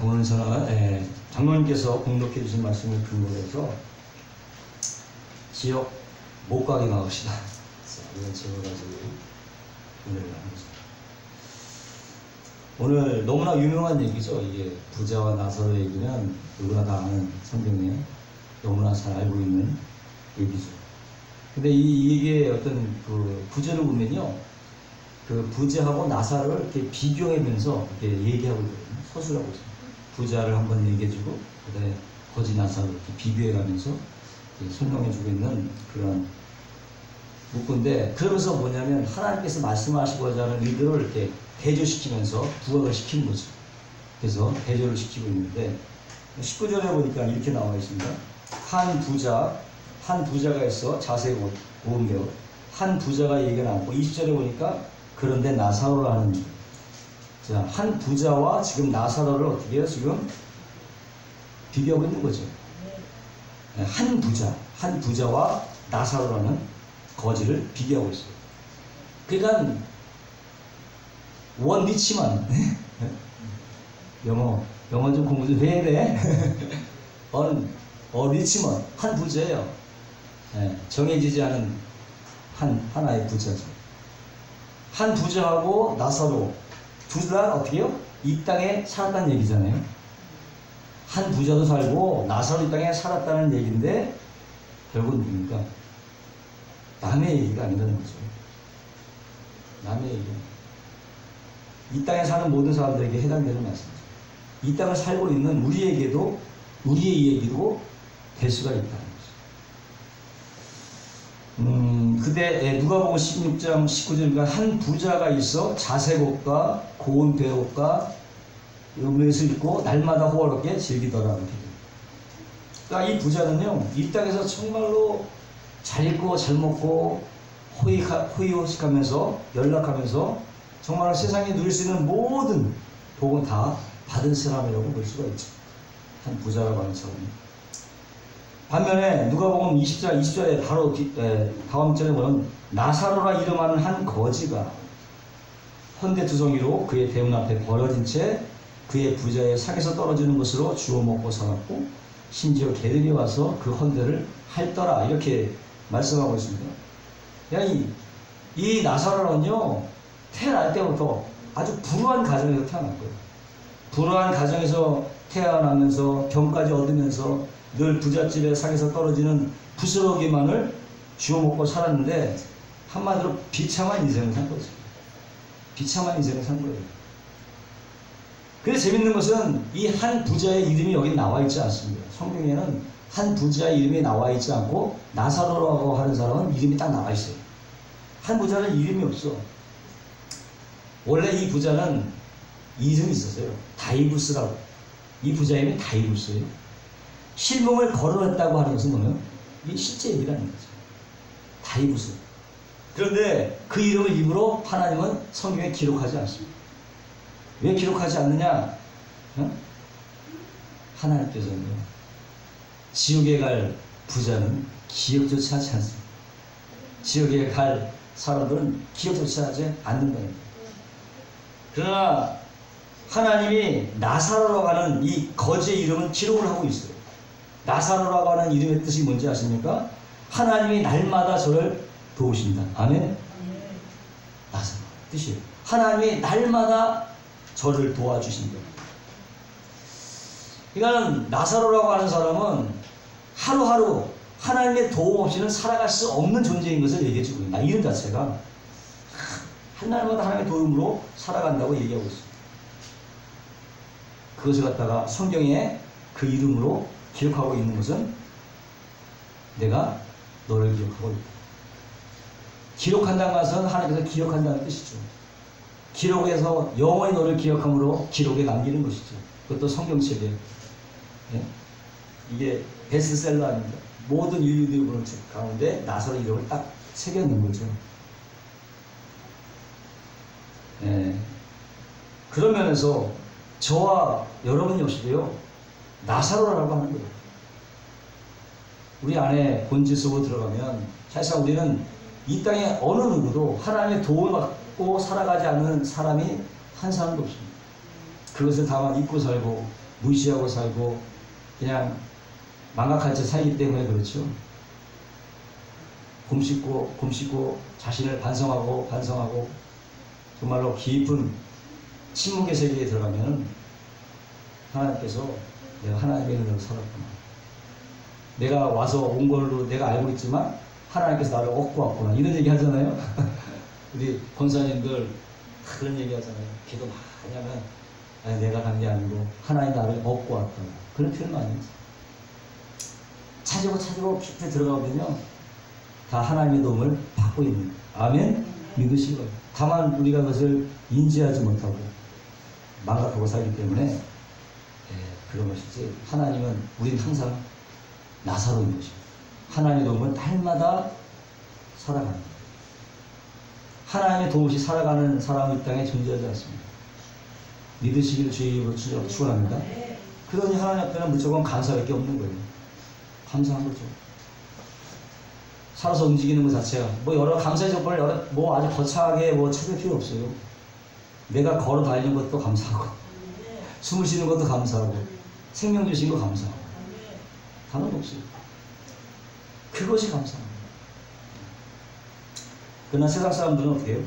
오늘 저는 장로님께서 공독해 주신 말씀을 근거로 해서 지역 못 가게 나옵시다. 이런 제목을 가지고 오늘 합니다. 오늘 너무나 유명한 얘기죠. 이게 부자와 나사로 얘기는 누구나 다 아는 성경에 너무나 잘 알고 있는 얘기죠. 근데 이게 어떤 그 구절을 보면요, 그 부자하고 나사로를 이렇게 비교하면서 이렇게 얘기하고 있거든요. 서술하고 있어요. 부자를 한번 얘기해주고, 그다음에 거지 나사로 이렇게 비교해가면서 설명해주고 있는 그런 문구인데, 그러면서 뭐냐면 하나님께서 말씀하시고자 하는 의도를 이렇게 대조시키면서 부각을 시키는 거죠. 그래서 대조를 시키고 있는데 19절에 보니까 이렇게 나와 있습니다. 한 부자가 있어. 자세히 고운 배우. 한 부자가 얘기가 나오고 20절에 보니까 그런데 나사로라 하는, 자, 한 부자와 지금 나사로를 어떻게 해요? 지금 비교하고 있는 거죠. 한 부자와 나사로라는 거지를 비교하고 있어요. 그러니까 원 리치만 영어 좀 공부 좀 해야 돼. 리치만 한 부자예요. 정해지지 않은 하나의 부자죠. 한 부자하고 나사로 둘 다 어떻게 해요? 이 땅에 살았다는 얘기잖아요. 한 부자도 살고 나사로 이 땅에 살았다는 얘기인데 결국은 뭡니까? 남의 얘기가 아니라는 거죠. 남의 얘기. 이 땅에 사는 모든 사람들에게 해당되는 말씀이죠. 이 땅을 살고 있는 우리에게도 우리의 얘기도 될 수가 있다는 거죠. 그때 누가복음 16장 19절이니까 한 부자가 있어 자색 옷과 고운 배옷과 음료수 입고 날마다 호화롭게 즐기더라. 그러니까 이 부자는요, 이 땅에서 정말로 잘 입고 잘 먹고 호의호식하면서 연락하면서 정말 세상에 누릴 수 있는 모든 복은 다 받은 사람이라고 볼 수가 있죠. 한 부자라고 하는 사람이. 반면에 누가복음 20절에 바로 다음 절에 보면 나사로라 이름하는 한 거지가 헌데두성이로 그의 대문 앞에 버려진 채 그의 부자의 상에서 떨어지는 것으로 주워 먹고 살았고 심지어 개들이 와서 그 헌데를 핥더라, 이렇게 말씀하고 있습니다. 이 나사로는요, 태어날 때부터 아주 불우한 가정에서 태어난 거예요. 불우한 가정에서 태어나면서 병까지 얻으면서 늘 부잣집의 상에서 떨어지는 부스러기만을 주워먹고 살았는데 한마디로 비참한 인생을 산 거죠. 비참한 인생을 산 거예요. 그래서 재밌는 것은 이 한 부자의 이름이 여기 나와 있지 않습니다. 성경에는 한 부자의 이름이 나와 있지 않고 나사로라고 하는 사람은 이름이 딱 나와 있어요. 한 부자는 이름이 없어. 원래 이 부자는 이름이 있었어요. 다이부스라고. 이 부자 이름이 다이부스예요. 실몽을 거론했다고 하는 것은 뭐예요? 이게 실제 얘기라는 거죠. 다이부스. 그런데 그 이름을 입으로 하나님은 성경에 기록하지 않습니다. 왜 기록하지 않느냐? 하나님께서는요, 지옥에 갈 부자는 기억조차 하지 않습니다. 지옥에 갈 사람들은 기억조차 하지 않는다는 거예요. 그러나 하나님이 나사로라고 하는 이 거지의 이름은 기록을 하고 있어요. 나사로라고 하는 이름의 뜻이 뭔지 아십니까? 하나님이 날마다 저를 도우신다. 아멘? 나사로 뜻이에요. 하나님이 날마다 저를 도와주신다. 그러니까 나사로라고 하는 사람은 하루하루 하나님의 도움 없이는 살아갈 수 없는 존재인 것을 얘기해주고 있다. 이름 자체가 한 날마다 하나님의 도움으로 살아간다고 얘기하고 있어요. 그것을 갖다가 성경에 그 이름으로 기록하고 있는 것은 내가 너를 기억하고 있다. 기록한다는 것은 하나님께서 기억한다는 뜻이죠. 기록해서 영원히 너를 기억함으로 기록에 남기는 것이죠. 그것도 성경책에. 이게 베스트셀러 아닙니다. 모든 인류들이 보는 책 가운데 나사로 이름을 딱 새겨놓은 거죠. 그런 면에서 저와 여러분 역시도요, 나사로라고 하는 거예요. 우리 안에 본질 속으로 들어가면 사실상 우리는 이 땅에 어느 누구도 하나님의 도움을 받고 살아가지 않는 사람이 한 사람도 없습니다. 그것을 다만 잊고 살고 무시하고 살고 그냥 망각한 채 살기 때문에 그렇죠. 곰씹고 자신을 반성하고 정말로 깊은 침묵의 세계에 들어가면 하나님께서 내가 하나님의 은혜로 살았구나. 내가 와서 온 걸로 내가 알고 있지만 하나님께서 나를 얻고 왔구나. 이런 얘기 하잖아요. 우리 권사님들 그런 얘기 하잖아요. 기도 많이 하면 아니, 내가 간 게 아니고 하나님 나를 얻고 왔다. 그런 표현 많이 했어요. 찾고 깊이 들어가거든요. 다 하나님의 도움을 받고 있는 거예요. 아멘? 믿으신 거예요. 다만 우리가 그것을 인지하지 못하고 망각하고 살기 때문에 그런 것이지, 하나님은 우린 항상 나사로인 것이고 하나님의 도움을 날마다 살아가는 거예요. 하나님의 도움 없이 살아가는 사람은 이 땅에 존재하지 않습니다. 믿으시기를 주의 이름으로 축원합니다. 그러니 하나님 앞에는 무조건 감사할 게 없는 거예요. 감사한 거죠. 살아서 움직이는 것 자체가 뭐 여러 감사의 조건을 뭐 아주 거창하게 뭐 찾을 필요 없어요. 내가 걸어 다니는 것도 감사하고 숨을 쉬는 것도 감사하고 생명 주신 거 감사하고 다른 거 없어요. 그것이 감사합니다. 그러나 세상 사람들은 어떻게 해요?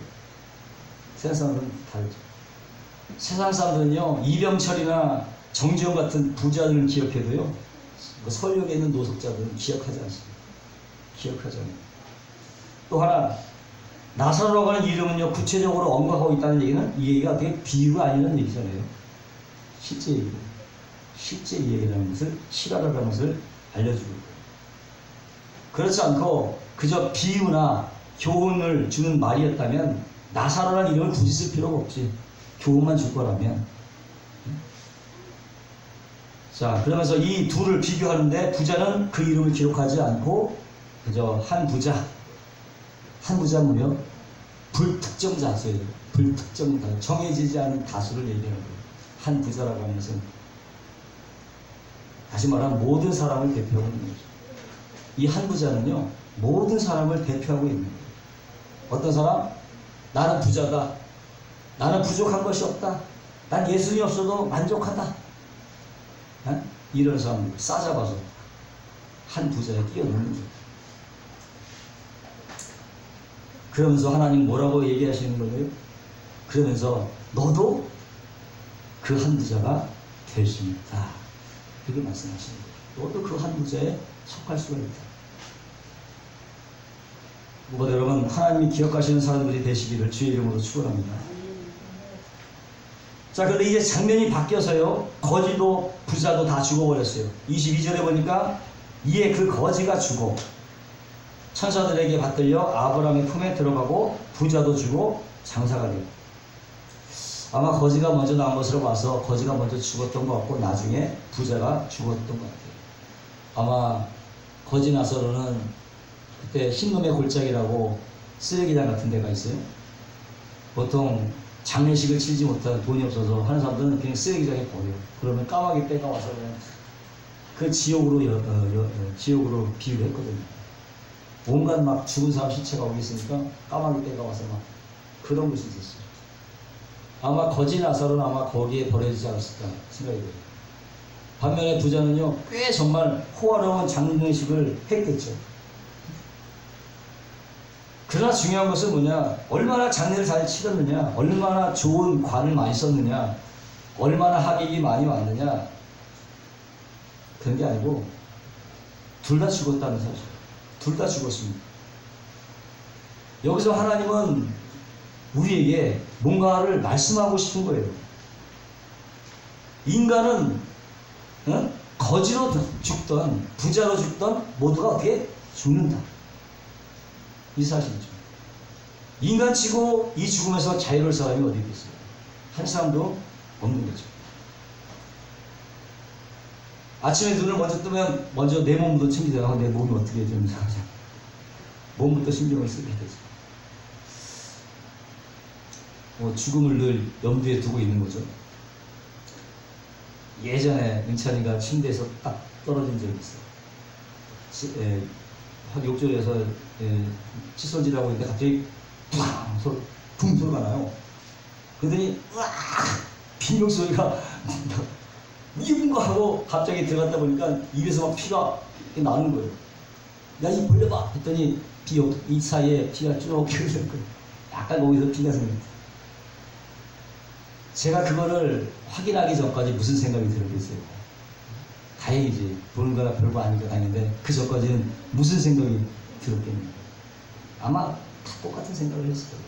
세상 사람들은 다르죠. 세상 사람들은요, 이병철이나 정지용 같은 부자들을 기억해도요, 설역에 있는 노숙자들은 기억하지 않습니다. 기억하지 않아요. 또 하나, 나사로라고 하는 이름은요, 구체적으로 언급하고 있다는 얘기는 이 얘기가 되게 비유가 아니라는 얘기잖아요. 실제 얘기. 실제 얘기라는 것을, 실화라는 것을 알려주고 있고요. 그렇지 않고 그저 비유나 교훈을 주는 말이었다면 나사로라는 이름을 굳이 쓸 필요가 없지. 교훈만 줄 거라면. 자, 그러면서 이 둘을 비교하는데 부자는 그 이름을 기록하지 않고 그저 한 부자면요, 불특정 다수예요. 불특정 다수, 정해지지 않은 다수를 얘기하는 거예요. 한 부자라고 하는 것은 다시 말하면 모든 사람을 대표하고 있는 거죠. 이 한 부자는요, 모든 사람을 대표하고 있는 거예요. 어떤 사람? 나는 부자다. 나는 부족한 것이 없다. 난 예수님이 없어도 만족하다. 에? 이런 사람들 싸잡아서 한 부자에 끼워넣는 거예요. 그러면서 하나님 뭐라고 얘기하시는 거예요? 그러면서 너도 그 한 부자가 될 수 있다. 이렇게 말씀하시는 거예요. 너도 그 한 부자에 속할 수가 있다. 무엇보다 여러분, 하나님이 기억하시는 사람들이 되시기를 주의 이름으로 축원합니다. 자, 그런데 이제 장면이 바뀌어서요, 거지도 부자도 다 죽어버렸어요. 22절에 보니까 이에 그 거지가 죽어 천사들에게 받들려 아브라함의 품에 들어가고 부자도 죽어 장사가 돼요. 아마 거지가 먼저 나온 것으로 봐서 거지가 먼저 죽었던 것 같고 나중에 부자가 죽었던 것 같아요. 아마 거지 나서로는 그때 흰놈의 골짜기라고 쓰레기장 같은 데가 있어요. 보통 장례식을 치르지 못한 돈이 없어서 하는 사람들은 그냥 쓰레기장에 버려요. 그러면 까마귀 떼가 와서 그냥 그 지옥으로 비유를 했거든요. 온갖 막 죽은 사람 시체가 거기 있으니까 까마귀 떼가 와서 막 그런 것이 있었어요. 아마 거지 나사로는 아마 거기에 버려지지 않았을까 생각이 돼요. 반면에 부자는요, 꽤 정말 호화로운 장례식을 했겠죠. 그러나 중요한 것은 뭐냐, 얼마나 장례를 잘 치렀느냐, 얼마나 좋은 관을 많이 썼느냐, 얼마나 하객이 많이 왔느냐, 그런 게 아니고 둘 다 죽었다는 사실. 둘 다 죽었습니다. 여기서 하나님은 우리에게 뭔가를 말씀하고 싶은 거예요. 인간은 거지로 죽던 부자로 죽던 모두가 어떻게 죽는다. 이 사실이죠. 인간치고 이 죽음에서 자유로울 사람이 어디 있겠어요? 한 사람도 없는 거죠. 아침에 눈을 먼저 뜨면 먼저 내 몸부터 챙기다가 내 몸이 어떻게 되는지 하자. 몸부터 신경을 쓰게 되죠. 죽음을 늘 염두에 두고 있는 거죠. 예전에 은찬이가 침대에서 딱 떨어진 적이 있어요. 욕조에서 칫솔질하고 있는데 갑자기 붕 소리가 나요. 그러더니 으악! 비명 소리가 입은 거 하고 갑자기 들어갔다 보니까 입에서 막 피가 나는 거예요. 야, 이 벌려봐 했더니 이 사이에 피가 쭉 흐르는 거예요. 약간 거기서 피가 생겼어요. 제가 그거를 확인하기 전까지 무슨 생각이 들었겠어요? 다행이지. 보는 거나 별거 아니까 다행인데 그 전까지는 무슨 생각이 들었겠는가? 아마 다 똑같은 생각을 했을 거예요.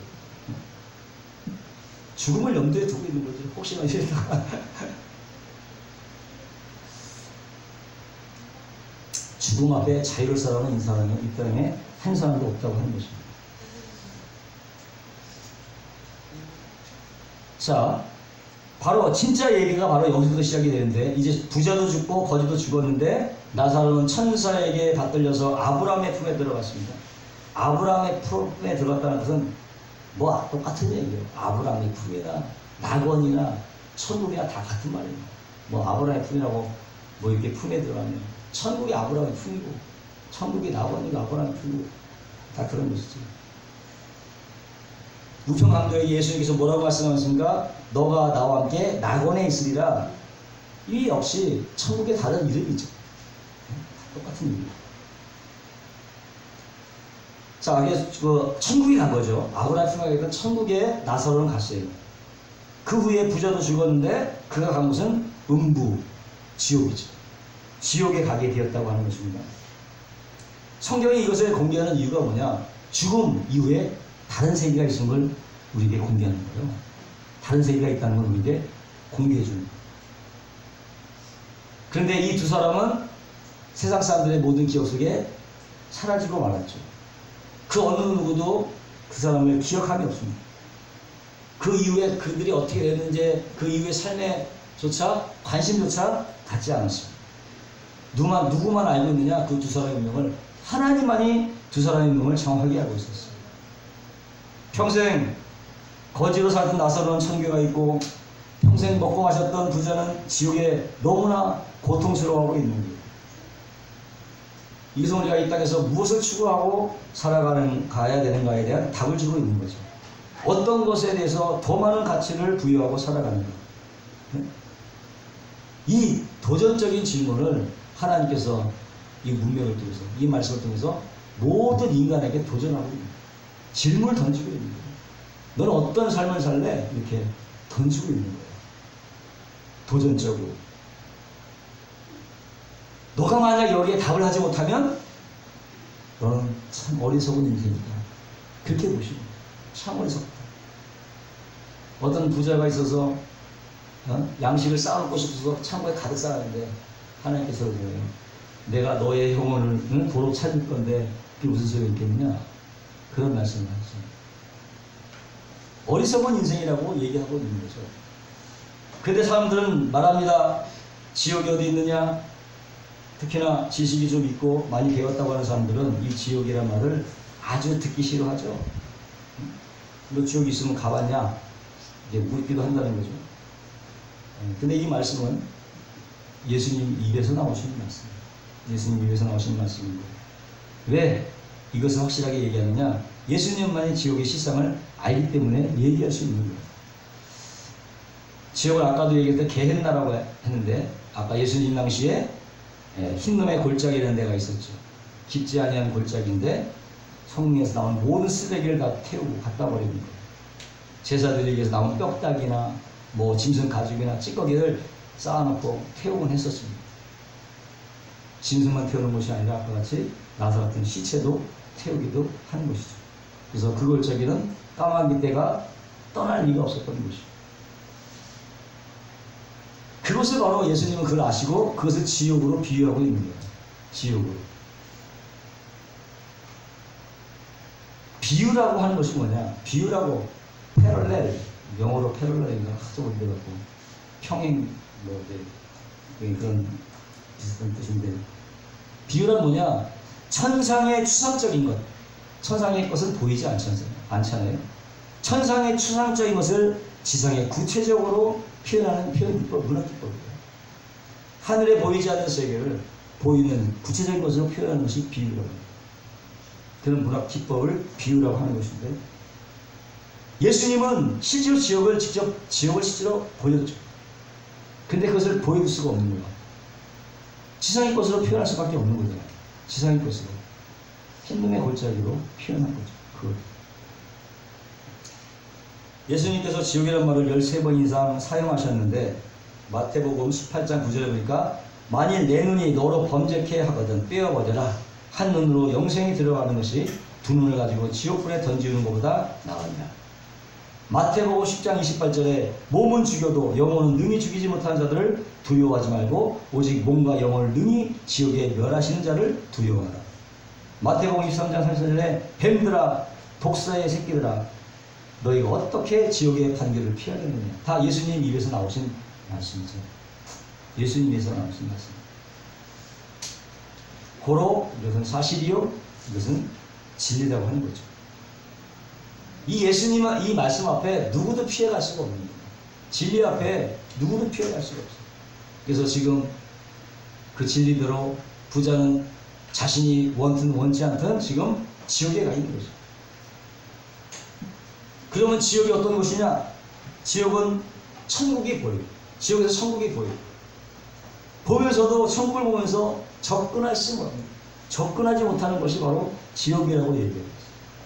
죽음을 염두에 두고 있는 거죠. 혹시나 이러다가 죽음 앞에 자유를 살아가는 이 사람은 이 땅에 한 사람도 없다고 하는 것입니다. 자, 바로 진짜 얘기가 바로 여기서부터 시작이 되는데, 이제 부자도 죽고 거지도 죽었는데 나사로는 천사에게 받들려서 아브라함의 품에 들어갔습니다. 아브라함의 품에 들어갔다는 것은 뭐 똑같은 얘기예요. 아브라함의 품이나 낙원이나 천국이나 다 같은 말이에요. 뭐 아브라함의 품이라고 뭐 이렇게 품에 들어가면 천국이 아브라함의 품이고 천국이 낙원이고 아브라함의 품이고 다 그런 것이죠. 우편강도에 예수님께서 뭐라고 말씀하셨습니까? 너가 나와 함께 낙원에 있으리라. 이 역시 천국의 다른 이름이죠. 똑같은 이름. 자, 그래서 천국에 간 거죠. 아브라함이 생각했던 천국에 나사로는 갔어요. 그 후에 부자도 죽었는데 그가 간 곳은 음부, 지옥이죠. 지옥에 가게 되었다고 하는 것입니다. 성경이 이것을 공개하는 이유가 뭐냐? 죽음 이후에 다른 세계가 있는 걸 우리에게 공개하는 거예요. 다른 세계가 있다는 걸 우리에게 공개해 주는 거예요. 그런데 이 두 사람은 세상 사람들의 모든 기억 속에 사라지고 말았죠. 그 어느 누구도 그 사람을 기억함이 없습니다. 그 이후에 그들이 어떻게 됐는지 그 이후의 삶에조차 관심조차 갖지 않았습니다. 누구만 알고 있느냐? 그 두 사람의 운명을 하나님만이 두 사람의 운명을 정확하게 알고 있었어요. 평생 거지로 살던 나사로는 천국에 가 있고 평생 먹고 마셨던 부자는 지옥에 너무나 고통스러워하고 있는 거예요. 이것은 우리가 이 땅에서 무엇을 추구하고 가야 되는가에 대한 답을 주고 있는 거죠. 어떤 것에 대해서 더 많은 가치를 부여하고 살아가는가. 이 도전적인 질문을 하나님께서 이 문맥을 통해서 이 말씀을 통해서 모든 인간에게 도전하고 있는 거예요. 질문을 던지고 있는 거예요. 너는 어떤 삶을 살래? 이렇게 던지고 있는 거예요. 도전적으로. 너가 만약 여기에 답을 하지 못하면 너는 참 어리석은 인생이다. 그렇게 보시고 참 어리석다. 어떤 부자가 있어서 양식을 쌓아놓고 싶어서 창고에 가득 쌓았는데 하나님께서 그래요. 내가 너의 영혼을 도로 찾을 건데 그게 무슨 소용이 있겠느냐? 그런 말씀을 하죠. 어리석은 인생이라고 얘기하고 있는 거죠. 그런데 사람들은 말합니다. 지옥이 어디 있느냐? 특히나 지식이 좀 있고 많이 배웠다고 하는 사람들은 이 지옥이란 말을 아주 듣기 싫어하죠. 너 지옥이 있으면 가봤냐? 이제 묻기도 한다는 거죠. 근데 이 말씀은 예수님 입에서 나오시는 말씀이에요. 예수님 입에서 나오시는 말씀입니다. 왜 이것을 확실하게 얘기하느냐? 예수님만이 지옥의 실상을 알기 때문에 얘기할 수 있는 거예요. 지옥을 아까도 얘기했던 게헨나라고 했는데 아까 예수님 당시에 흰놈의 골짜기라는 데가 있었죠. 깊지 아니한 골짜기인데 성령에서 나온 모든 쓰레기를 다 태우고 갖다 버리는 거예요. 제사드리기에서 나온 뼈다귀나 뭐 짐승 가죽이나 찌꺼기를 쌓아놓고 태우곤 했었습니다. 짐승만 태우는 것이 아니라 아까 같이 나사 같은 시체도 태우기도 하는 것이죠. 그래서 그 골짜기는 까마귀 떼가 떠날 리가 없었던 것이죠. 그것을 바로 예수님은 그걸 아시고 그것을 지옥으로 비유하고 있는 거예요. 지옥으로. 비유라고 하는 것이 뭐냐? 비유라고 패럴렐, 영어로 패럴렐인가 하도 그래갖고 평행 뭐 그런 비슷한 뜻인데 비유란 뭐냐? 천상의 추상적인 것. 천상의 것은 보이지 않잖아요. 천상의 추상적인 것을 지상에 구체적으로 표현하는 표현 기법, 문학 기법이에요. 하늘에 보이지 않는 세계를 보이는 구체적인 것으로 표현하는 것이 비유라고 해요. 그런 문학 기법을 비유라고 하는 것인데 예수님은 실제로 지옥을 실제로 보였죠. 근데 그것을 보여줄 수가 없는 거야. 지상의 것으로 표현할 수밖에 없는 거잖아요. 지상의 것으로. 흰눈의 골짜기로 표현한 거죠. 그걸. 예수님께서 지옥이라는 말을 13번 이상 사용하셨는데 마태복음 18장 9절에 보니까 만일 내 눈이 너로 범죄케 하거든 빼어버려라. 한 눈으로 영생이 들어가는 것이 두 눈을 가지고 지옥불에 던지는 것보다 나으니라. 마태복음 10장 28절에 몸은 죽여도 영혼은 능히 죽이지 못하는 자들을 두려워하지 말고 오직 몸과 영혼을 능히 지옥에 멸하시는 자를 두려워하라. 마태복음 23장 34절에 뱀들아 독사의 새끼들아 너희가 어떻게 지옥의 판결을 피하겠느냐. 다 예수님 입에서 나오신 말씀이죠. 예수님 입에서 나오신 말씀. 고로 이것은 사실이요 이것은 진리라고 하는 거죠. 이 예수님 이 말씀 앞에 누구도 피해갈 수가 없는 거예요. 진리 앞에 누구도 피해갈 수가 없어요. 그래서 지금 그 진리대로 부자는 자신이 원든 원치 않든 지금 지옥에 가 있는 거죠. 그러면 지옥이 어떤 곳이냐? 지옥은 천국이 보여요. 지옥에서 천국이 보여요. 보면서도 천국을 보면서 접근할 수가 없는, 접근하지 못하는 것이 바로 지옥이라고 얘기해요.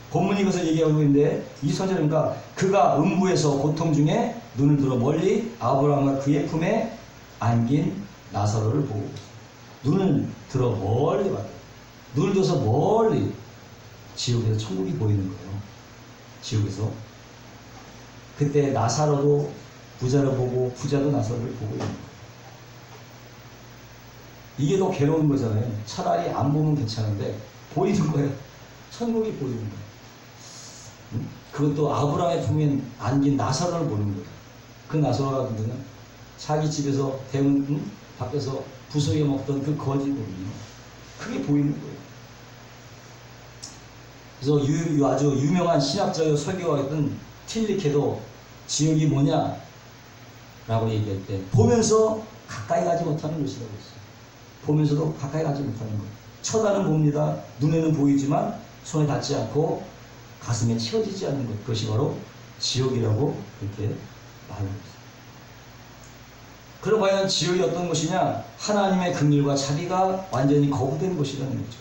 본문이 이것을 얘기하고 있는데 24절인가 그가 음부에서 고통 중에 눈을 들어 멀리 아브라함과 그의 품에 안긴 나사로를 보고 눈을 들어 멀리 봤다. 눈을 들어서 멀리 지옥에서 천국이 보이는 거예요. 지옥에서. 그때 나사로도 부자를 보고 부자도 나사로를 보고 있는 거예요. 이게 더 괴로운 거잖아요. 차라리 안 보면 괜찮은데 보이는 거예요. 천국이 보이는 거예요. 그것도 아브라함의 품에 안긴 나사로를 보는 거예요. 그 나사로가 누구냐? 자기 집에서 대문 밖에서 부서게 먹던 그 거지거든요. 그게 보이는 거예요. 그래서 아주 유명한 신학자의 설교가 있던 틸리케도 지옥이 뭐냐? 라고 얘기할 때 보면서 가까이 가지 못하는 것이라고 했어요. 보면서도 가까이 가지 못하는 거예요. 쳐다는 봅니다. 눈에는 보이지만 손에 닿지 않고 가슴에 채워지지 않는 것, 그것이 바로 지옥이라고 이렇게 말하고 있어요. 그럼 과연 지옥이 어떤 것이냐? 하나님의 긍휼과 자비가 완전히 거부된 것이라는 거죠.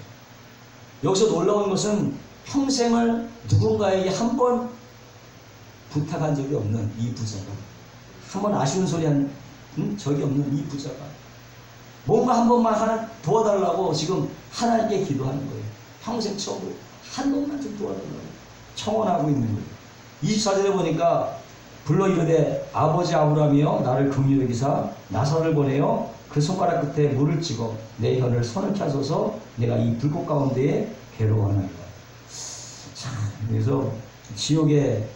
여기서 놀라운 것은 평생을 누군가에게 한 번 부탁한 적이 없는 이 부자가, 한 번 아쉬운 소리 한 적이 없는 이 부자가 뭔가 한 번만 하나 도와달라고 지금 하나님께 기도하는 거예요. 평생 처음으로 한 번만 좀 도와달라고 청원하고 있는 거예요. 24절에 보니까 불러 이르되 아버지 아브라함이여 나를 긍휼히 여기사 나사로를 보내어 그 손가락 끝에 물을 찍어 내 혀를 선을 켜소서 내가 이 불꽃 가운데에 괴로워하나이다. 자, 그래서 지옥의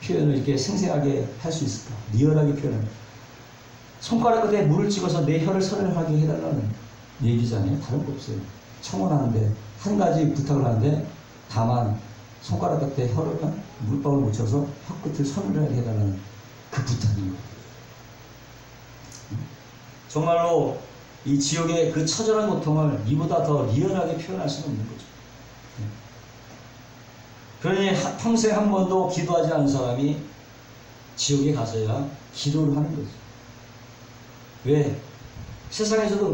표현을 이렇게 생생하게 할 수 있을까? 리얼하게 표현을. 손가락 끝에 물을 찍어서 내 혀를 선을하게 해달라는 얘기잖아요. 다른 거 없어요. 청원하는데 한 가지 부탁을 하는데 다만 손가락 끝에 혀를 물방울 묻혀서 혀 끝을 선을 해달라는 그 부탁입니다. 정말로 이 지옥의 그 처절한 고통을 이보다 더 리얼하게 표현할 수는 없는 거죠. 그러니 평생 한 번도 기도하지 않은 사람이 지옥에 가서야 기도를 하는 거죠. 왜? 세상에서도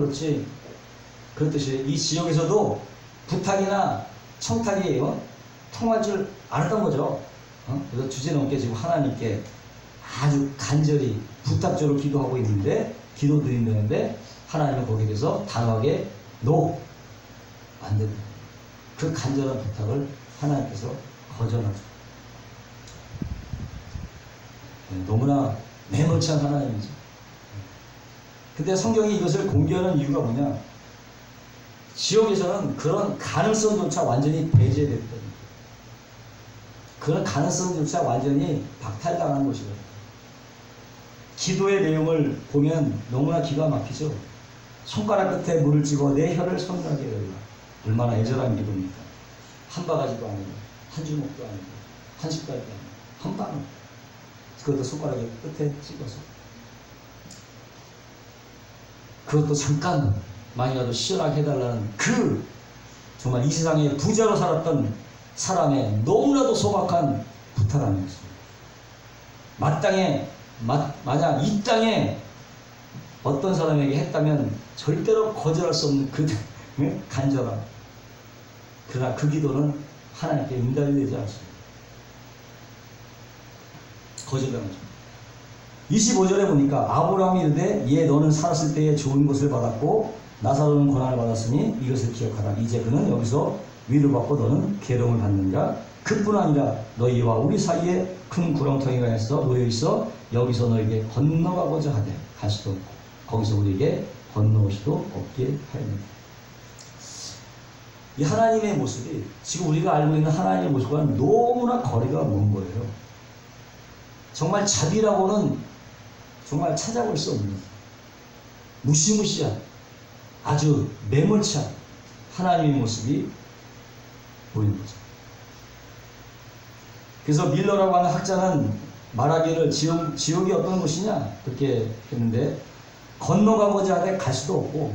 그렇듯이 이 지옥에서도 부탁이나 청탁이 통할 줄 알았던 거죠. 그래서 주제넘게 지금 하나님께 아주 간절히 부탁적으로 기도하고 있는데, 기도 드린다는데 하나님은 거기에 대해서 단호하게 NO! 안 된다. 그 간절한 부탁을 하나님께서 거절하죠. 너무나 매몰찬 하나님이죠. 근데 성경이 이것을 공개하는 이유가 뭐냐? 지옥에서는 그런 가능성조차 완전히 배제됐다. 그런 가능성조차 완전히 박탈당한 것이거든요. 기도의 내용을 보면 너무나 기가 막히죠. 손가락 끝에 물을 찍어 내 혀를 선하게 해달라. 얼마나 애절한 기도입니까? 한 바가지도 아니고, 한 주먹도 아니고, 한 숟갈도 아니고, 한 방울. 그것도 손가락 끝에 찍어서. 그것도 잠깐만이라도 시원하게 해달라는 그 정말 이 세상에 부자로 살았던 사람의 너무나도 소박한 부탁 아니었습니다. 만약 이 땅에 어떤 사람에게 했다면 절대로 거절할 수 없는 그 간절함. 그러나 그 기도는 하나님께 응답이 되지 않습니다. 거절당하죠. 25절에 보니까 아브라함이 이르되 예 너는 살았을 때에 좋은 것을 받았고 나사로는 고난을 받았으니 이것을 기억하라. 이제 그는 여기서 위로받고 너는 괴로움을 받느니라. 그뿐 아니라 너희와 우리 사이에 큰 구렁텅이가 놓여있어 여기서 너에게 건너가고자 하되 갈 수도 없고 거기서 우리에게 건너올 수도 없게 하였느니라. 이 하나님의 모습이 지금 우리가 알고 있는 하나님의 모습과는 너무나 거리가 먼 거예요. 정말 자비라고는 정말 찾아볼 수 없는 무시무시한 아주 매몰찬 하나님의 모습이 보이는 거죠. 그래서 밀러라고 하는 학자는 말하기를 지옥이 어떤 곳이냐 그렇게 했는데 건너가고자 하되 갈 수도 없고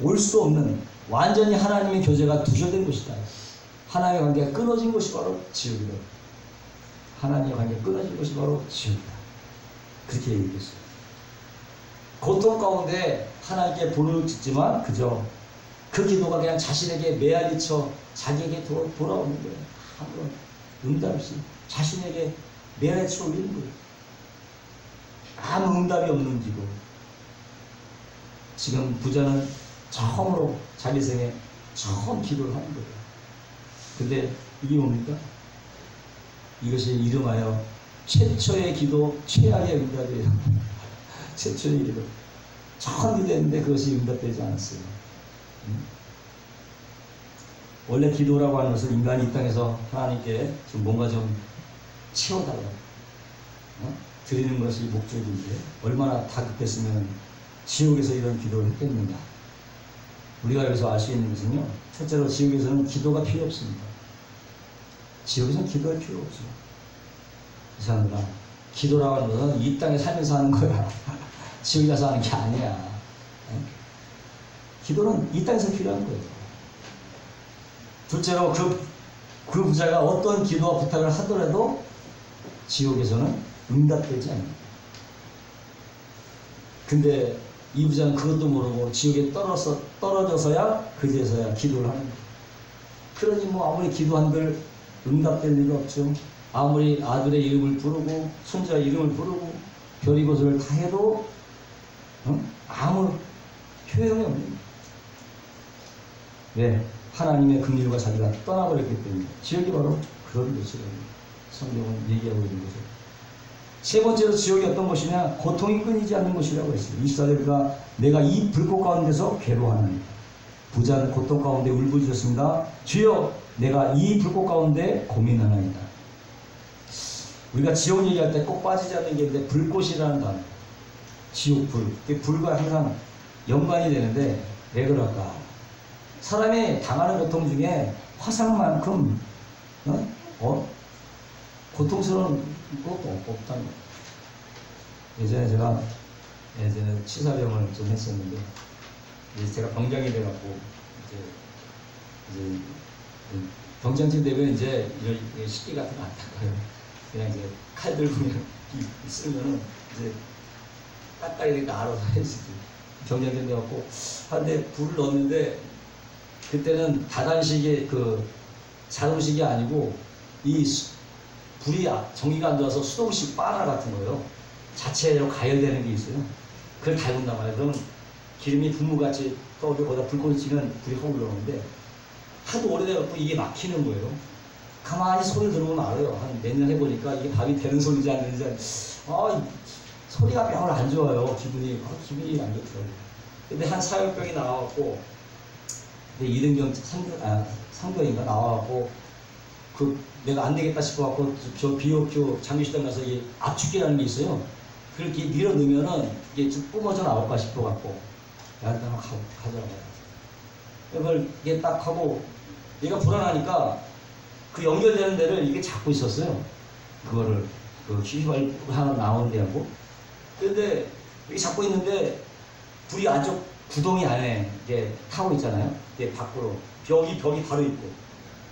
올 수도 없는 완전히 하나님의 교제가 두절된 곳이다. 하나님의 관계가 끊어진 곳이 바로 지옥이다. 하나님의 관계가 끊어진 곳이 바로 지옥이다. 그렇게 얘기했어요. 고통 가운데 하나님께 부르짖 짓지만 그저 그 기도가 그냥 자신에게 메아리쳐 자기에게 돌아오는 거예요. 아무런 응답 없이 자신에게 메아리쳐 올리는 거예요. 아무 응답이 없는 기도. 지금 부자는 처음으로 자기 생에 처음 기도를 하는 거예요. 근데 이게 뭡니까? 이것이 이름하여 최초의 기도, 최악의 응답이에요. 최초의 기도. 처음 기도했는데 그것이 응답되지 않았어요. 원래 기도라고 하는 것은 인간이 이 땅에서 하나님께 좀 뭔가 좀 채워달라고 드리는 것이 목적인데 얼마나 다급했으면 지옥에서 이런 기도를 했겠는가. 우리가 여기서 알 수 있는 것은요, 첫째로 지옥에서는 기도가 필요 없습니다. 지옥에서는 기도할 필요 없어요. 이상하다. 기도라고 하는 것은 이 땅에 살면서 하는 거야. 지옥에 가서 하는 게 아니야. 기도는 이 땅에서 필요한 거예요. 둘째로 그 부자가 어떤 기도와 부탁을 하더라도 지옥에서는 응답되지 않습니다. 근데 이 부자는 그것도 모르고 지옥에 떨어져서야 그제서야 기도를 하는 거예요. 그러니 뭐 아무리 기도한들 응답될 리가 없죠. 아무리 아들의 이름을 부르고 손자의 이름을 부르고 별이것을 다 해도 아무 효용이 없는. 왜? 하나님의 긍휼과 자비가 떠나버렸기 때문에. 지옥이 바로 그런 곳이라고 성경은 얘기하고 있는 거죠. 세 번째로 지옥이 어떤 곳이냐? 고통이 끊이지 않는 곳이라고 했어요. 24절과 내가 이 불꽃 가운데서 괴로워하나니. 부자는 고통 가운데 울부짖었습니다. 주여 내가 이 불꽃 가운데 고민하나이다. 우리가 지옥 얘기할 때 꼭 빠지지 않는 게 있는데 불꽃이라는 단어. 지옥불. 불과 항상 연관이 되는데 왜 그럴까? 사람이 당하는 고통 중에 화상만큼 고통스러운 것도 없다는 거예요. 예전에 제가 치사병을 좀 했었는데 이제 제가 병장이 돼갖고 이제 병장쯤 되면 이제 이런 식기 같은 거 안 닦아요. 그냥 이제 칼 들고 그냥 쓰면은 이제 딱딱이 알아서 해주지. 병장쯤 돼갖고 한데 불을 넣었는데 그때는 다단식의 그 자동식이 아니고 이 불이 전기가 안 들어와서 수동식 바나 같은 거예요. 자체로 가열되는 게 있어요. 그걸 달군단 말이에요. 그러면 기름이 분무같이 떠오르고 거기다 불꽃이 치면 불이 확 올라오는데 하도 오래돼갖고 이게 막히는 거예요. 가만히 소리를 들어보면 알아요. 한 몇 년 해보니까 이게 밥이 되는 소리인지 안 되는지 소리가 병을 안 좋아요. 기분이 안 좋더라고요. 근데 한 사역병이 나와갖고 이등병 상병인가 나와갖고 내가 안 되겠다 싶어갖고 저 BOQ 장기시장 가서 이 압축기라는 게 있어요. 그렇게 밀어 넣으면은 이게 좀 뿜어져 나올까 싶어갖고 야한테 한번 가져와봐요. 그걸 이게 딱 하고 얘가 불안하니까 그 연결되는 데를 이게 잡고 있었어요. 그거를 그 휘발 하나 나오는 데하고. 근데 이게 잡고 있는데 불이 안쪽 구덩이 안에 이제 타고 있잖아요. 이제 밖으로 벽이 바로 있고.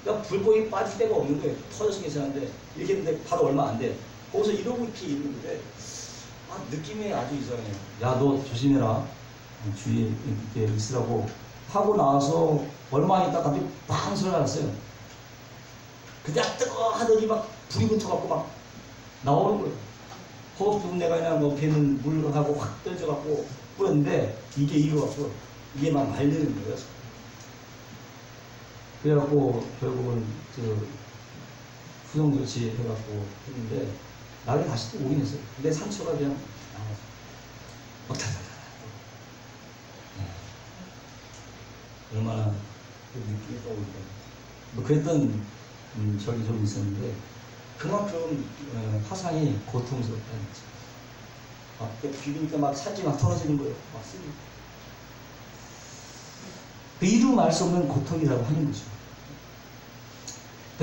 그러니까 불꽃이 빠질 데가 없는 거예요. 터져서 괜찮은데 이렇게 했는데 바로 얼마 안 돼. 거기서 이러고 이렇게 있는데 느낌이 아주 이상해요. 야, 너 조심해라. 주위에 이렇게 있으라고 하고 나와서 얼마 있다 갑자기 빵 소리가 났어요. 그때 뜨거 하더니 막 불이 붙어갖고 막 나오는 거예요. 호흡 내가 그냥 뭐 배는 물하고 확 떨어져갖고 뿌렸는데 이게 이거갖고 이게 막 말리는 거예요. 그래갖고 결국은 후성 조치 해갖고 했는데 나중에 다시 또 오긴 했어요. 근데 상처가 그냥 나와서 막다다다. 얼마나 그 느낌이 떠오르고 뭐 그랬던 적이 좀 있었는데 그만큼 화상이 고통스럽다는 거죠. 막 비비니까 막 살이 막 떨어지는 거예요. 막 쓰니까. 이루 말 수 없는 고통이라고 하는 거죠.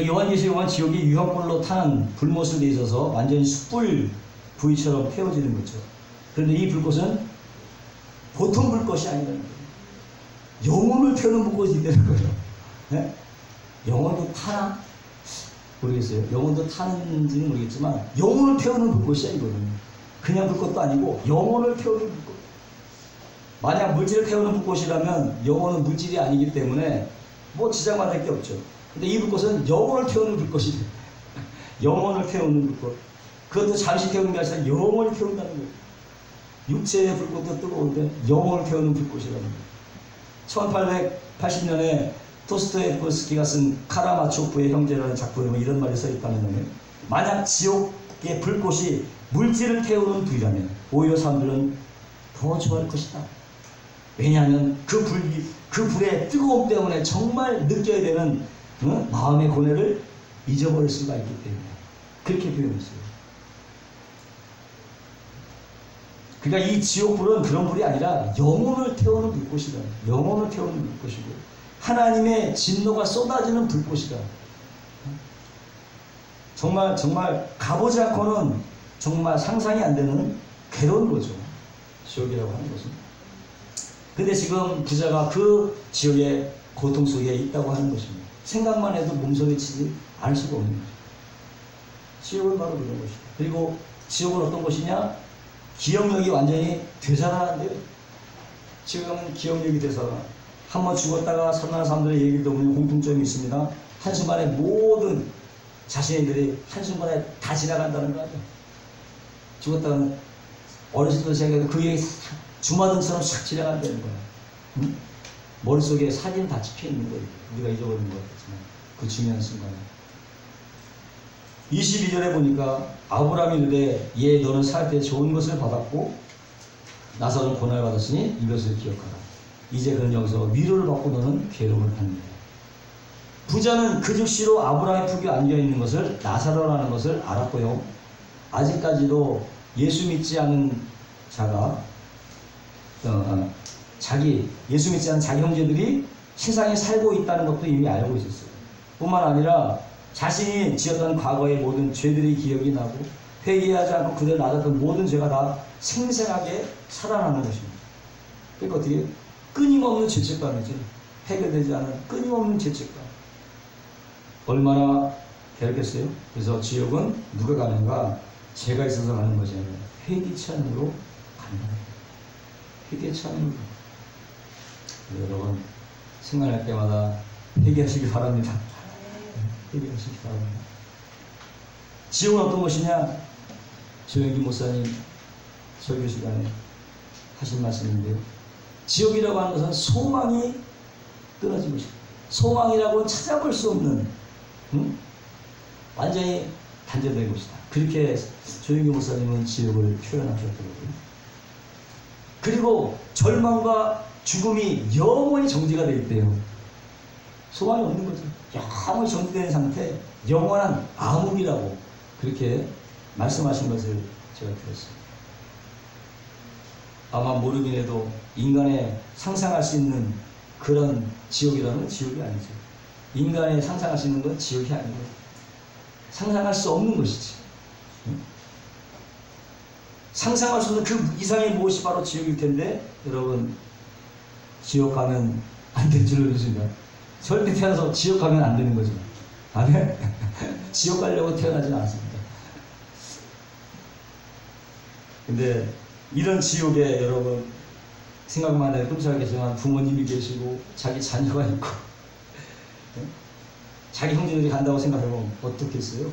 요한계시록은 지옥이 유황불로 타는 불못을 있어서 완전히 숯불 부위처럼 태워지는 거죠. 그런데 이 불꽃은 보통 불꽃이 아니라는 거예요. 영혼을 태우는 불꽃이 되는 거예요. 네? 영혼도 타나? 모르겠어요. 영혼도 타는지는 모르겠지만 영혼을 태우는 불꽃이야 이거는. 그냥 불꽃도 아니고 영혼을 태우는 불꽃. 만약 물질을 태우는 불꽃이라면 영혼은 물질이 아니기 때문에 뭐 지장만 할 게 없죠. 근데 이 불꽃은 영혼을 태우는 불꽃이 돼요. 영혼을 태우는 불꽃. 그것도 잠시 태우는 게 아니라 영혼을 태운다는 거예요. 육체의 불꽃도 뜨거운데 영혼을 태우는 불꽃이라는 거예요. 1880년에 토스토예프스키가 쓴 카라마초프의 형제라는 작품에 뭐 이런 말이 써있다면 만약 지옥의 불꽃이 물질을 태우는 불이라면 오히려 사람들은 더 좋아할 것이다. 왜냐하면 그 불의 뜨거움 때문에 정말 느껴야 되는 마음의 고뇌를 잊어버릴 수가 있기 때문에 그렇게 표현했어요. 그러니까 이 지옥불은 그런 불이 아니라 영혼을 태우는 불꽃이다. 영혼을 태우는 불꽃이고 하나님의 진노가 쏟아지는 불꽃이다. 정말 가보지 않고는 정말 상상이 안 되는 괴로운 거죠. 지옥이라고 하는 것은. 근데 지금 부자가 그 지옥의 고통 속에 있다고 하는 것입니다. 생각만 해도 몸소리치지 않을 수가 없는 거죠. 지옥은 바로 그런 것이다. 그리고 지옥은 어떤 것이냐? 기억력이 완전히 되살아난대요. 지금은 기억력이 되살아나. 한번 죽었다가 살아난 사람들의 얘기를 들어보면 공통점이 있습니다. 한순간에 모든 자신들이 한순간에 다 지나간다는 거 아니에요. 죽었다가는 어렸을 때 생각해도 그게 주마등처럼 싹 지나간다는 거야. 응? 머릿속에 사진 다 찍혀 있는 거예요. 우리가 잊어버린 것 같지만 그 중요한 순간에. 22절에 보니까 아브라함이 이르되 예 너는 살 때 좋은 것을 받았고 나서는 고난을 받았으니 이것을 기억하라. 이제 그는 여기서 위로를 받고 너는 괴로움을 받는다. 부자는 그 즉시로 아브라함의 품에 안겨있는 것을 나사로라는 것을 알았고요. 아직까지도 예수 믿지 않은 자가 예수 믿지 않은 자기 형제들이 세상에 살고 있다는 것도 이미 알고 있었어요. 뿐만 아니라 자신이 지었던 과거의 모든 죄들이 기억이 나고 회개하지 않고 그대로 놔뒀던 모든 죄가 다 생생하게 살아나는 것입니다. 그러니까 어떻게 끊임없는 죄책감이지. 해결되지 않은 끊임없는 죄책감. 얼마나 괴롭겠어요? 그래서 지옥은 누가 가는가? 죄가 있어서 가는 것이 아니라 회개치 않음으로 가는 거예요. 회개치 않음으로. 여러분 생각할 때마다 회개하시기 바랍니다. 회개하시기 바랍니다. 지옥은 어떤 것이냐? 조영기 목사님 설교 시간에 하신 말씀인데요. 지옥이라고 하는 것은 소망이 끊어진 것입니다. 소망이라고 찾아볼 수 없는 완전히 단절된 것이다. 그렇게 조영기 목사님은 지옥을 표현하셨더라고요. 그리고 절망과 죽음이 영원히 정지가 되어 있대요. 소망이 없는 거죠. 영원히 정지된 상태, 영원한 암흑이라고 그렇게 말씀하신 것을 제가 들었습니다. 아마 모르긴 해도 인간의 상상할 수 있는 그런 지옥이라는 지옥이 아니죠. 인간의 상상할 수 있는 건 지옥이 아니고 상상할 수 없는 것이지. 상상할 수 없는 그 이상의 무엇이 바로 지옥일 텐데 여러분 지옥 가면 안 될 줄로 믿습니다. 절대 태어나서 지옥 가면 안 되는 거죠. 아멘? 지옥 가려고 태어나지 않았습니다. 근데 이런 지옥에 여러분 생각만 해도 끔찍하겠지만 부모님이 계시고 자기 자녀가 있고 자기 형제들이 간다고 생각하면 어떻겠어요?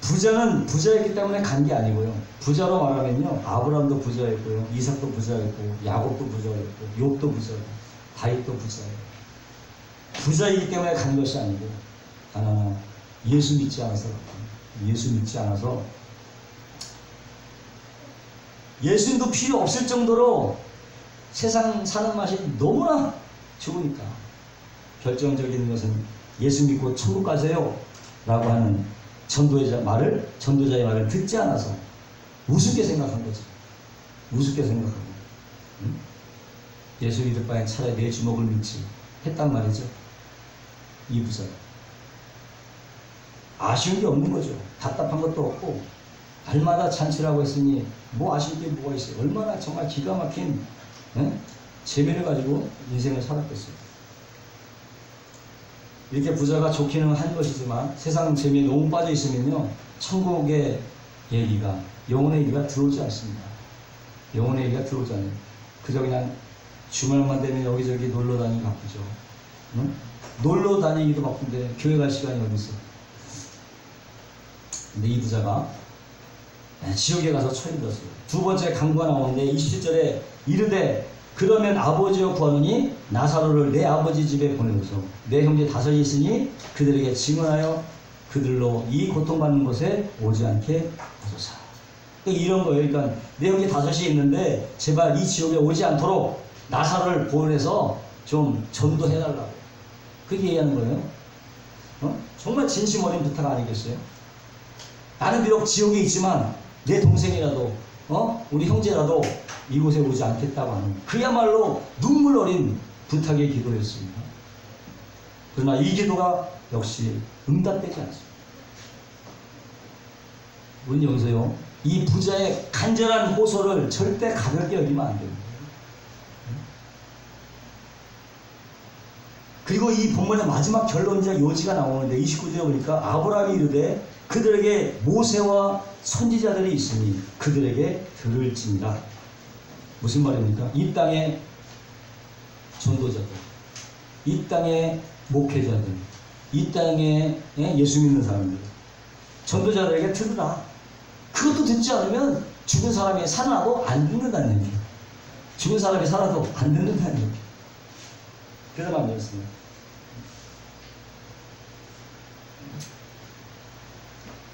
부자는 부자였기 때문에 간 게 아니고요. 부자로 말하면요, 아브라함도 부자였고요, 이삭도 부자였고, 야곱도 부자였고, 욥도 부자였고, 다윗도 부자예요. 부자이기 때문에 간 것이 아니고, 하나 예수 믿지 않아서, 예수님도 필요 없을 정도로 세상 사는 맛이 너무나 좋으니까 결정적인 것은 예수 믿고 천국 가세요 라고 하는 전도자의 말을 듣지 않아서 우습게 생각한 거죠. 우습게 생각하고 예수 믿을 바엔 차라리 내 주먹을 믿지 했단 말이죠. 이 부자가 아쉬운 게 없는 거죠. 답답한 것도 없고 날마다 잔치라고 했으니 뭐 아쉬운 게 뭐가 있어요. 얼마나 정말 기가 막힌 재미를 가지고 인생을 살았겠어요. 이렇게 부자가 좋기는 한 것이지만 세상 재미에 너무 빠져 있으면요, 천국의 얘기가, 영혼의 얘기가 들어오지 않습니다. 영혼의 얘기가 들어오지 않아요. 그저 그냥 주말만 되면 여기저기 놀러 다니기 바쁘죠. 응? 놀러 다니기도 바쁜데 교회 갈 시간이 어디 있어. 근데 이 부자가 지옥에 가서 처해들었어요. 두 번째 강구가 나오는데 27절에 이르되 그러면 아버지여 구하노니 나사로를 내 아버지 집에 보내소서. 내 형제 다섯이 있으니 그들에게 증언하여 그들로 이 고통받는 곳에 오지 않게 하소서. 이런 거예요. 그러니까 내 형제 다섯이 있는데 제발 이 지옥에 오지 않도록 나사로를 보내서 좀 전도해달라고. 그렇게 얘기하는 거예요. 정말 진심 어린 부탁 아니겠어요? 나는 비록 지옥에 있지만 내 동생이라도 우리 형제라도 이곳에 오지 않겠다고 하는 그야말로 눈물 어린 부탁의 기도였습니다. 그러나 이 기도가 역시 응답되지 않습니다. 우린 여기서요, 이 부자의 간절한 호소를 절대 가볍게 여기면 안 됩니다. 그리고 이 본문의 마지막 결론적 요지가 나오는데 29절에 보니까 아브라함이 이르되 그들에게 모세와 선지자들이 있으니 그들에게 들을지니라. 무슨 말입니까? 이 땅의 전도자들, 이 땅의 목회자들, 이 땅에 예수 믿는 사람들, 전도자들에게 들으라. 그것도 듣지 않으면 죽은 사람이 살아나도 안 듣는다는 얘기예요. 죽은 사람이 살아도 안 듣는다는 얘기예요. 그래서 말이었습니다.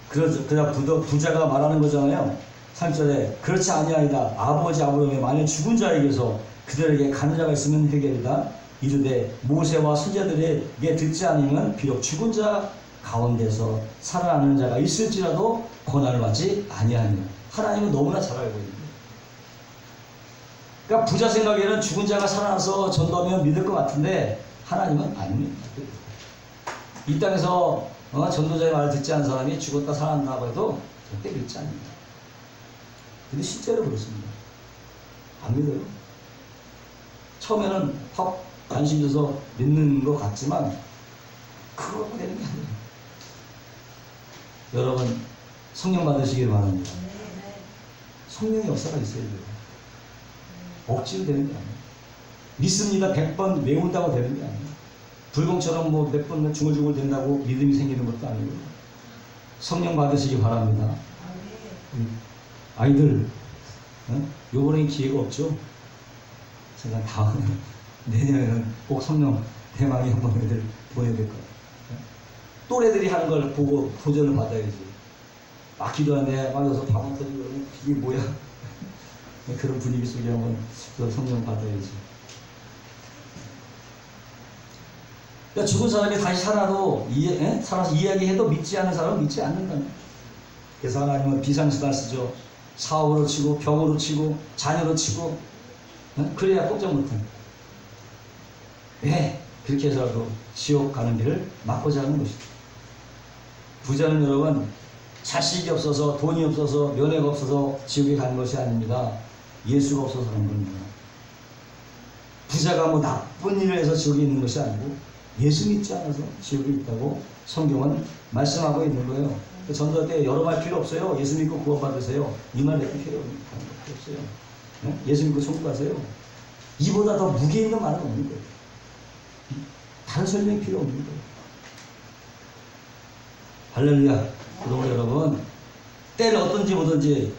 그러자 부자가 말하는 거잖아요. 3절에 그렇지 아니하이다. 아버지 아브라함이 만일 죽은 자에게서 그들에게 가는 자가 있으면 회개리다. 이르되 모세와 선지자들에게 듣지 않으면 비록 죽은 자 가운데서 살아나는 자가 있을지라도 고난을 받지 아니하니라. 하나님은 너무나 잘 알고 있는 거예요. 그러니까 부자 생각에는 죽은 자가 살아나서 전도하면 믿을 것 같은데 하나님은 아닙니다. 이 땅에서 전도자의 말을 듣지 않은 사람이 죽었다 살아난다고 해도 절대 믿지 않습니다. 근데 실제로 그렇습니다. 안 믿어요. 처음에는 확 관심 줘서 믿는 것 같지만 그거 되는 게 아니에요. 여러분 성령 받으시길 바랍니다. 성령의 역사가 있어야 돼요. 억지로 되는 게 아니에요. 믿습니다 100번 외운다고 되는 게 아니에요. 불공처럼 뭐 몇 번 중얼중얼 된다고 믿음이 생기는 것도 아니고 성령 받으시기 바랍니다. 아이들 요번엔 기회가 없죠. 제가 다음에 내년에는 꼭 성령 대망이 한번 애들 보내야 될 것 같아요. 또래들이 하는 걸 보고 도전을 받아야지. 막 기도하는데 막 여기서 밥만 터지고 그러면 이게 뭐야. 그런 분위기 속에 한번 성령 받아야지. 그러니까 죽은 사람이 다시 살아도 살아서 이야기해도 믿지 않는 사람은 믿지 않는다는. 그래서 하나님은 비상수단 쓰죠. 사업으로 치고 병으로 치고 자녀로 치고 그래야 꼼짝 못해. 왜 그렇게 해서라도 지옥 가는 길을 막고자 하는 것이죠. 부자는 여러분 자식이 없어서 돈이 없어서 연애가 없어서 지옥에 가는 것이 아닙니다. 예수가 없어서 가는 겁니다. 부자가 뭐 나쁜 일을 해서 지옥에 있는 것이 아니고 예수 믿지 않아서 지옥에 있다고 성경은 말씀하고 있는 거예요. 그 전도할 때 여러 말 필요 없어요. 예수 믿고 구원받으세요. 이 말 몇 개 필요 없어요. 네? 예수 믿고 천국 가세요. 이보다 더 무게 있는 말은 없는 거예요. 다른 설명이 필요 없는 거예요. 할렐루야. 그러므로 여러분, 때를 어떤지 뭐든지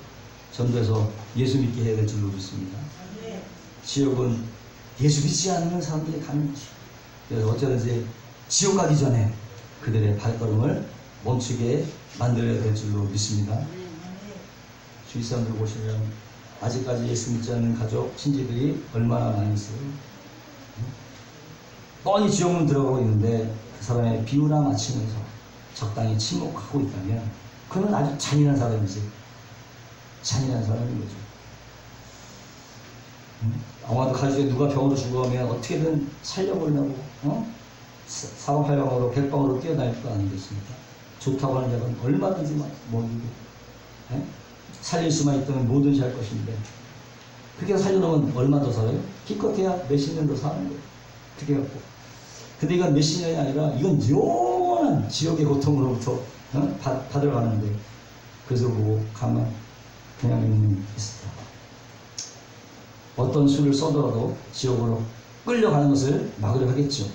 전도해서 예수 믿게 해야 될 줄로 믿습니다. 지옥은 예수 믿지 않는 사람들이 가는 것이에요. 그래서 어쩌든지 지옥 가기 전에 그들의 발걸음을 멈추게 만들어야 될 줄로 믿습니다. 주위 사람들 보시면 아직까지 예수 믿지 않는 가족, 친지들이 얼마나 많이 있어요. 뻔히 지옥문 들어가고 있는데 그 사람의 비유나 맞추면서 적당히 침묵하고 있다면 그는 아주 잔인한 사람이지. 잔인한 사람인 거죠. 아마도 가족에 누가 병으로 죽어가면 어떻게든 살려보려고 사방팔방으로 백방으로 뛰어다닐 거 아니겠습니까? 좋다고 하는 자는 얼마든지 먹이고 살릴 수만 있다면 뭐든지 할 것인데 그렇게 살려놓으면 얼마 더 살아요? 기껏해야 몇십 년 더 사는 거예요. 그렇게 갖고. 근데 이건 몇십 년이 아니라 이건 영원한 지옥의 고통으로부터 받으러 가는데 그래서 보고 가만 그냥 있었다. 어떤 수를 써더라도 지옥으로 끌려가는 것을 막으려 하겠죠.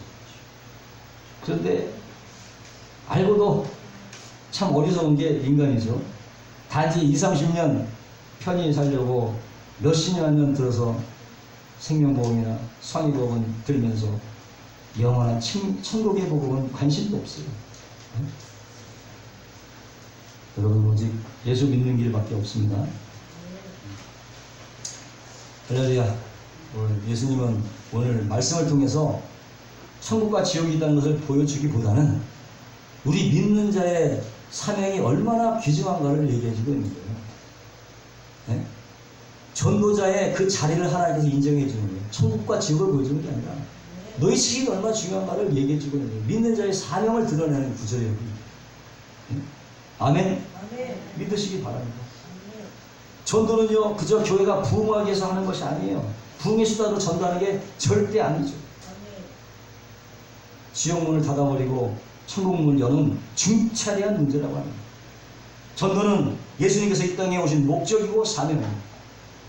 그런데 알고도 참 어리석은 게 인간이죠. 단지 20, 30년 편히 살려고 몇십 년 들어서 생명보험이나 상위보험은 들면서 영원한 천국의 보험은 관심도 없어요. 여러분 오직 예수 믿는 길밖에 없습니다. 할렐루야. 예수님은 오늘 말씀을 통해서 천국과 지옥이 있다는 것을 보여주기보다는 우리 믿는 자의 사명이 얼마나 귀중한가를 얘기해주고 있는 거예요. 네? 전도자의 그 자리를 하나님께서 인정해 주는 거예요. 천국과 지옥을 보여주는 게 아니라 너희 책임이 얼마나 중요한가를 얘기해 주고 있는 거예요. 믿는 자의 사명을 드러내는 구절이에요. 네? 아멘? 아멘. 믿으시기 바랍니다. 전도는요 그저 교회가 부흥하기 위해서 하는 것이 아니에요. 부흥의 수단으로 전도하는 게 절대 아니죠. 지옥문을 닫아버리고 천국문을 여는 중차대한 문제라고 합니다. 전도는 예수님께서 이 땅에 오신 목적이고 사명입니다.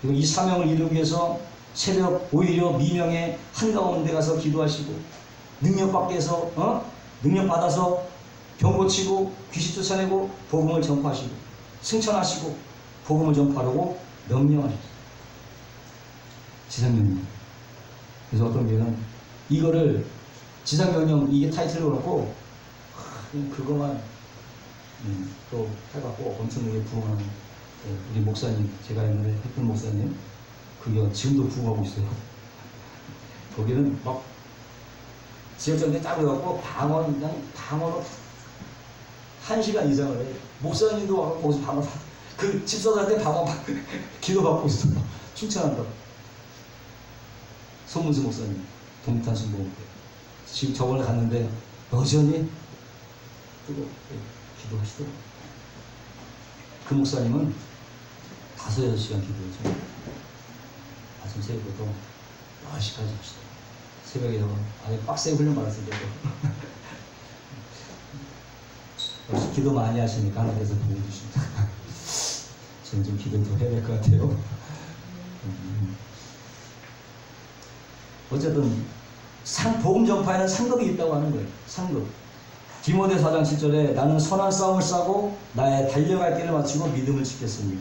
그리고 이 사명을 이루기 위해서 새벽 오히려 미명에 한가운데 가서 기도하시고 능력받게 해서 능력받아서 병 고치고 귀신 쫓아내고 복음을 전파하시고 승천하시고 복음을 전파하고 명령하셨어요. 지상명령. 그래서 어떤 교회는 이거를 지상명령 이게 타이틀을 갖고 그거만 또 해갖고 엄청나게 부흥하는 우리 목사님, 제가 옛날에 했던 목사님 그게 지금도 부흥하고 있어요. 거기는 막 지역정대 짜고 해갖고 방언으로 1시간 이상을 해. 목사님도 와서 거기서 방언 그 집사들한테 방언 기도받고 있어. 칭찬한다고. 손문수 목사님 동탄 순복음 지금 저번에 갔는데 여전히 뜨겁게 기도하시더라고요. 그 목사님은 5, 6시간 기도해서 아침 새벽부터 10시까지 하시더라고요. 새벽에 아주 빡세게 훈련 받았습니다. 역시 기도 많이 하시니까 하나님께서 도와주십니다. 저는 좀 기도 더 해야 될 것 같아요. 어쨌든 복음 전파에는 상급이 있다고 하는 거예요. 상급. 디모데 4장 7절에 나는 선한 싸움을 싸고 나의 달려갈 길을 마치고 믿음을 지켰으니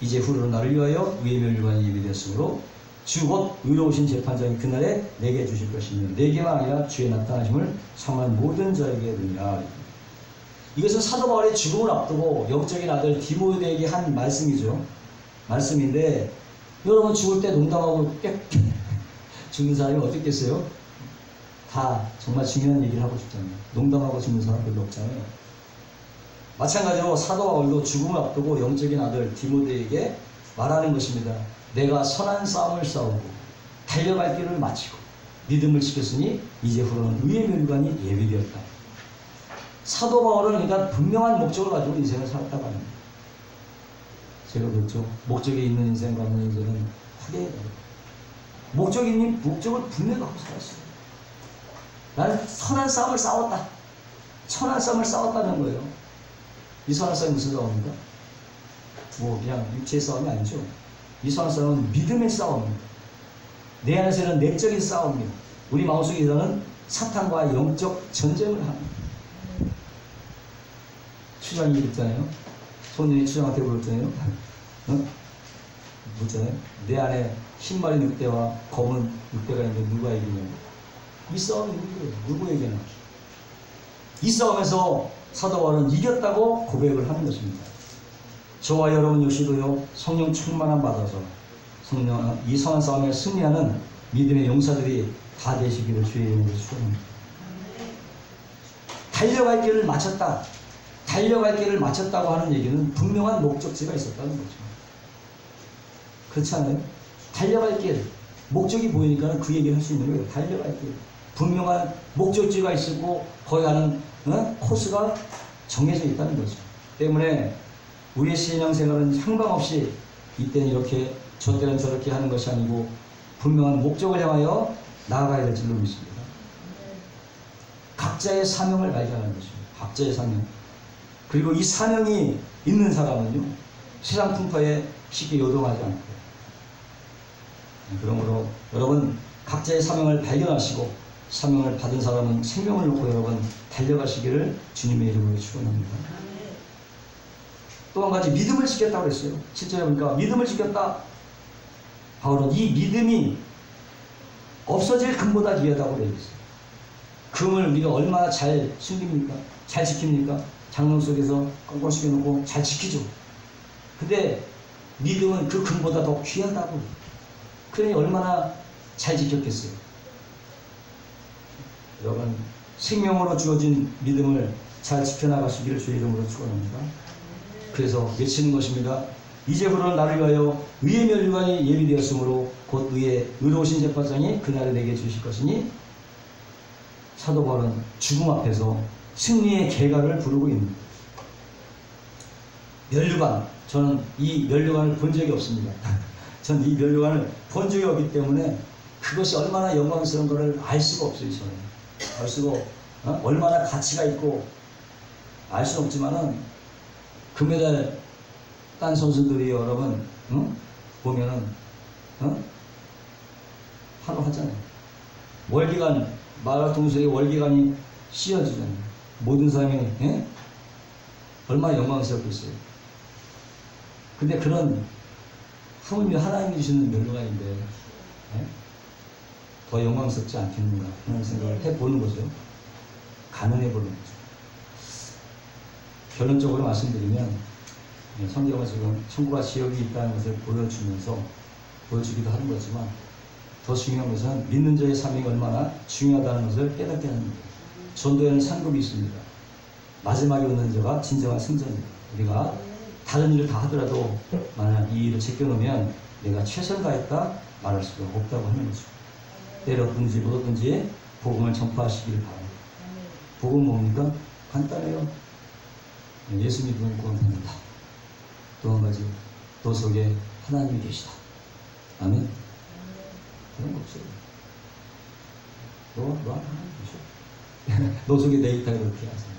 이제 후로는 나를 위하여 의의 멸류관이 예비되었으므로 주 곧 의로우신 재판장이 그날에 내게 주실 것이며 내게만 아니라 주의 나타나심을 청한 모든 자에게 이르리라. 이것은 사도 바울의 죽음을 앞두고 영적인 아들 디모데에게 한 말씀이죠. 말씀인데 여러분 죽을 때 농담하고 죽는 사람이 어디 있겠어요? 다 정말 중요한 얘기를 하고 싶잖아요. 농담하고 죽는 사람 별로 없잖아요. 마찬가지로 사도 바울도 죽음을 앞두고 영적인 아들 디모데에게 말하는 것입니다. 내가 선한 싸움을 싸우고 달려갈 길을 마치고 믿음을 지켰으니 이제 후로는 의의 멸류관이 예비되었다. 사도 바울은 그러니까 분명한 목적을 가지고 인생을 살았다고 합니다. 제가 그렇죠. 목적이 있는 인생과 없는 인생은 크게 다릅니다. 목적을 분명히 갖고 살았어요. 나는 선한 싸움을 싸웠다. 선한 싸움을 싸웠다는 거예요. 이스라엘 싸움이 무슨 싸움입니까? 뭐 그냥 육체의 싸움이 아니죠. 이스라엘 싸움은 믿음의 싸움입니다. 내 안에서 일어나는 내적인 싸움입니다. 우리 마음속에 일어나는 사탄과 영적 전쟁을 합니다. 추장이 있잖아요. 소년이 추장한테 물었잖아요. 묻잖아요. 내 안에 흰말이 늑대와 검은 늑대가 있는데 누가 이기냐고. 이 싸움이 누구에게나. 이 싸움에서 사도 바울은 이겼다고 고백을 하는 것입니다. 저와 여러분 역시도요, 성령 충만함 받아서 이 선한 싸움에 승리하는 믿음의 용사들이 다 되시기를 주의 이름으로 축원합니다. 달려갈 길을 마쳤다. 달려갈 길을 마쳤다고 하는 얘기는 분명한 목적지가 있었다는 거죠. 그렇지 않아요? 달려갈 길, 목적이 보이니까 그 얘기를 할 수 있는 거예요. 달려갈 길. 분명한 목적지가 있고 거기 가는 코스가 정해져 있다는 거죠. 때문에 우리의 신앙생활은 상관없이 이때는 이렇게 저때는 저렇게 하는 것이 아니고 분명한 목적을 향하여 나아가야 될 줄로 믿습니다. 각자의 사명을 발견하는 것입니다. 각자의 사명. 그리고 이 사명이 있는 사람은요, 세상 풍파에 쉽게 요동하지 않고, 그러므로 여러분 각자의 사명을 발견하시고 사명을 받은 사람은 생명을 놓고 여러분 달려가시기를 주님의 이름으로 축원합니다. 또 한 가지 믿음을 지켰다고 했어요. 7절에 보니까 믿음을 지켰다. 바울은 이 믿음이 없어질 금보다 귀하다고 얘기했어요. 금을 우리가 얼마나 잘 숨깁니까? 잘 지킵니까? 장롱 속에서 꽁꽁 숨겨놓고 잘 지키죠. 근데 믿음은 그 금보다 더 귀하다고. 그러니 얼마나 잘 지켰겠어요. 여러분 생명으로 주어진 믿음을 잘 지켜나가시기를 주의 이름으로 축원합니다. 그래서 외치는 것입니다. 이제부터는 나를 위하여 의의 면류관이 예비되었으므로 곧 의의 의로우신 재판장이 그날에 내게 주실 것이니, 사도 바울은 죽음 앞에서 승리의 계가를 부르고 있습니다. 면류관, 저는 이 면류관을 본 적이 없습니다. 저는 이 면류관을 본 적이 없기 때문에 그것이 얼마나 영광스러운 것을 알 수가 없어요. 저는 알 수가 얼마나 가치가 있고 알 수는 없지만은 금메달 딴 선수들이 여러분 보면은 하루 하잖아요. 월기관 마라톤 속에 월기관이 씌워지잖아요. 모든 사람이 얼마나 영광스럽겠어요. 근데 그런 하물며 하나님이 주시는 면류관인데 더 영광스럽지 않겠는가 그런 생각을 해보는 거죠. 가늠해보는 거죠. 결론적으로 말씀드리면 성경은 지금 천국과 지옥이 있다는 것을 보여주기도 하는 거지만 더 중요한 것은 믿는 자의 삶이 얼마나 중요하다는 것을 깨닫게 하는 거예요. 전도에는 상급이 있습니다. 마지막에 얻는 자가 진정한 승자입니다. 우리가 다른 일을 다 하더라도 만약 이 일을 제껴놓으면 내가 최선을 다했다 말할 수가 없다고 하는 거죠. 때렸든지 묻었든지 복음을 전파하시길 바랍니다. 복음 뭡니까? 간단해요. 예수 믿으면 구원합니다. 또 한 가지, 너 속에 하나님이 계시다. 아멘. 그런 거 없어요. 너 하나님 계셔. 너 속에 내 있다 그렇게 하세요.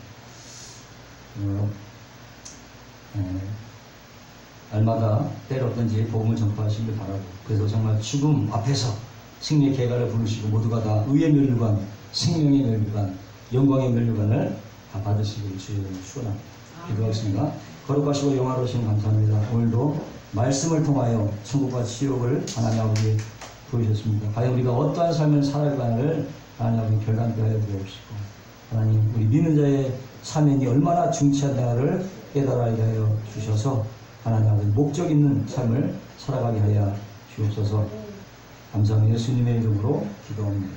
날마다 때렸든지 복음을 전파하시길 바라고, 그래서 정말 죽음 앞에서 승리의 계가를 부르시고 모두가 다 의의 면류관, 생명의 면류관, 영광의 면류관을 다 받으시기를 주의를 축원합니다. 기도하겠습니다. 거룩하시고 영화로우신 감사합니다. 오늘도 말씀을 통하여 천국과 지옥을 하나님 아버지 보여주셨습니다. 과연 우리가 어떠한 삶을 살아가는를 하나님 아버지 결단케 하여 주옵시고, 하나님 우리 믿는 자의 사명이 얼마나 중치하다를 깨달아야 하여 주셔서 하나님 아버지 목적 있는 삶을 살아가게 하여 주옵소서. 감사합니다. 예수님의 이름으로 기도합니다.